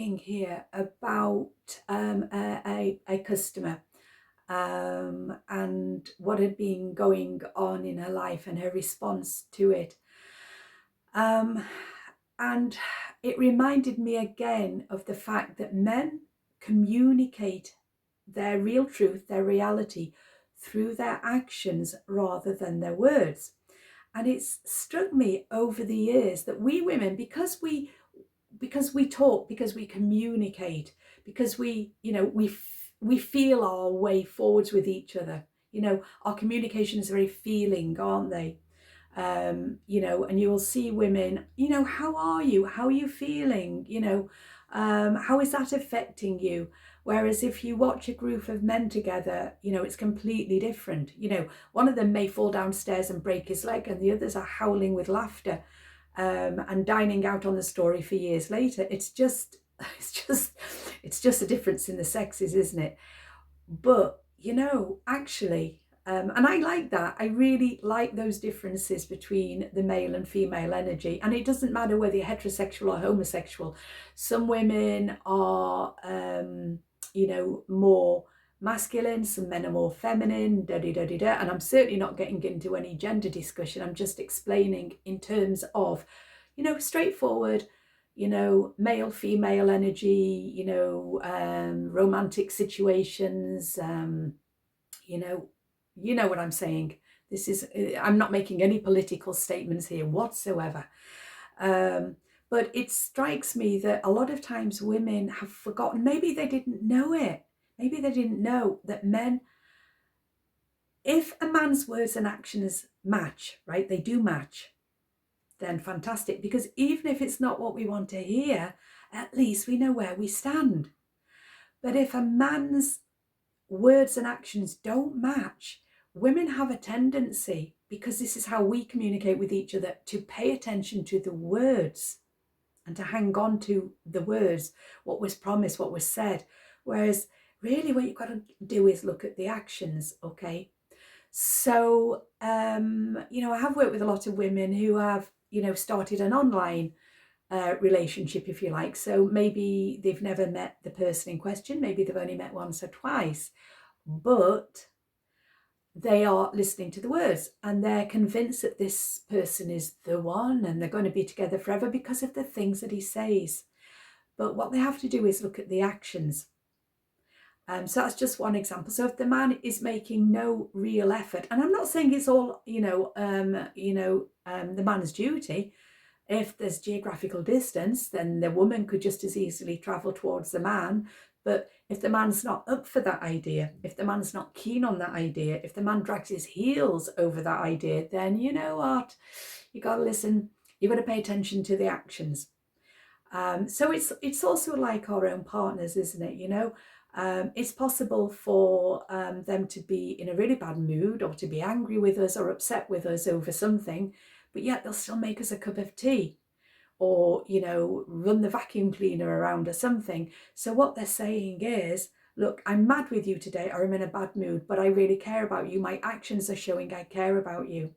talking here about a customer and what had been going on in her life and her response to it. And it reminded me again of the fact that men communicate their real truth, their reality, through their actions rather than their words. And it's struck me over the years that we women, because we talk, because we communicate, because we feel our way forwards with each other. Our communication is very feeling, aren't they? And you will see women, how are you? How are you feeling? How is that affecting you? Whereas if you watch a group of men together, it's completely different. One of them may fall downstairs and break his leg, and the others are howling with laughter and dining out on the story for years later. It's just a difference in the sexes, isn't it? But actually, and I like that. I really like those differences between the male and female energy. And it doesn't matter whether you're heterosexual or homosexual. Some women are, more masculine, some men are more feminine, and I'm certainly not getting into any gender discussion. I'm just explaining in terms of, straightforward, male, female energy, romantic situations, what I'm saying. I'm not making any political statements here whatsoever. But it strikes me that a lot of times women have forgotten, maybe they didn't know it. Maybe they didn't know that men, if a man's words and actions match, right, they do match, then fantastic. Because even if it's not what we want to hear, at least we know where we stand. But if a man's words and actions don't match, women have a tendency, because this is how we communicate with each other, to pay attention to the words and to hang on to the words, what was promised, what was said. Whereas really what you've got to do is look at the actions, okay? So, I have worked with a lot of women who have, started an online relationship, if you like. So maybe they've never met the person in question, maybe they've only met once or twice, but they are listening to the words and they're convinced that this person is the one and they're going to be together forever because of the things that he says. But what they have to do is look at the actions. So that's just one example. So if the man is making no real effort, and I'm not saying it's all, the man's duty. If there's geographical distance, then the woman could just as easily travel towards the man. But if the man's not up for that idea, if the man's not keen on that idea, if the man drags his heels over that idea, then you know what? You got to listen. You got to pay attention to the actions. So it's also like our own partners, isn't it? It's possible for them to be in a really bad mood or to be angry with us or upset with us over something, but yet they'll still make us a cup of tea or, run the vacuum cleaner around or something. So what they're saying is, look, I'm mad with you today, or I'm in a bad mood, but I really care about you. My actions are showing I care about you.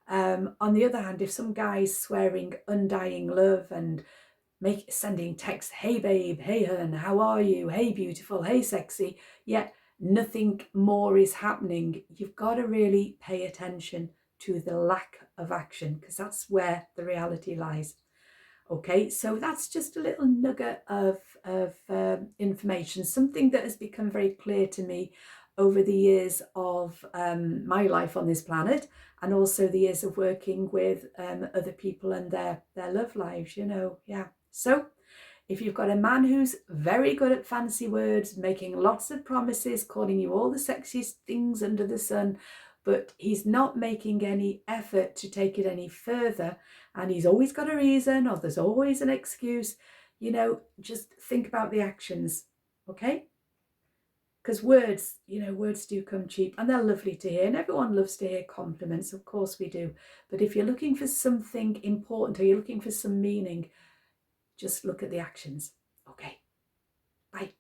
On the other hand, if some guy's swearing undying love and sending texts, hey babe, hey hun, how are you, hey beautiful, hey sexy, yet nothing more is happening, you've got to really pay attention to the lack of action, because that's where the reality lies. Okay, so that's just a little nugget of information, something that has become very clear to me over the years of my life on this planet, and also the years of working with other people and their love lives, yeah. So if you've got a man who's very good at fancy words, making lots of promises, calling you all the sexiest things under the sun, but he's not making any effort to take it any further, and he's always got a reason, or there's always an excuse, just think about the actions, okay? Because words do come cheap, and they're lovely to hear, and everyone loves to hear compliments, of course we do. But if you're looking for something important, or you're looking for some meaning, just look at the actions. Okay, bye.